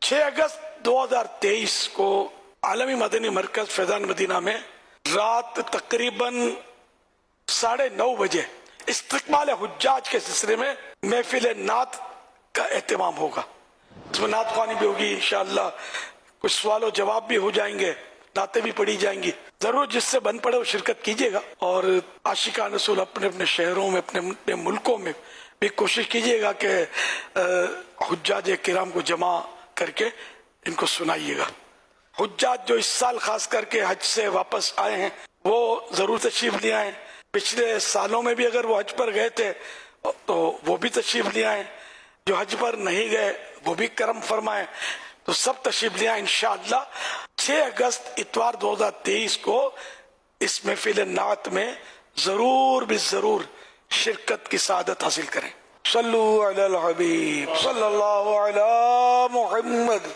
6 اگست 2023 کو عالمی مدنی مرکز فیضان مدینہ میں رات تقریباً 9:30 بجے استقبال حجاج کے سلسلے میں محفل نعت کا اہتمام ہوگا. اس میں نعت خوانی بھی ہوگی انشاءاللہ. کچھ سوال و جواب بھی ہو جائیں گے, نعتیں بھی پڑھی جائیں گی. ضرور جس سے بن پڑے وہ شرکت کیجیے گا, اور عاشقان رسول اپنے اپنے شہروں میں اپنے ملکوں میں بھی کوشش کیجیے گا کہ حجاج کرام کو جمع کر کے ان کو سنائیے گا. حجاج جو اس سال خاص کر کے حج سے واپس آئے ہیں وہ ضرور تشریف لے آئیں. پچھلے سالوں میں بھی اگر وہ حج پر گئے تھے تو وہ بھی تشریف لے آئیں. جو حج پر نہیں گئے وہ بھی کرم فرمائیں. تو سب تشریف لے آئیں انشاءاللہ. 6 اگست اتوار 2023 کو اس محفل نعت میں ضرور بھی ضرور شرکت کی سعادت حاصل کریں. صلو علی الحبیب صلی اللہ علی محمد.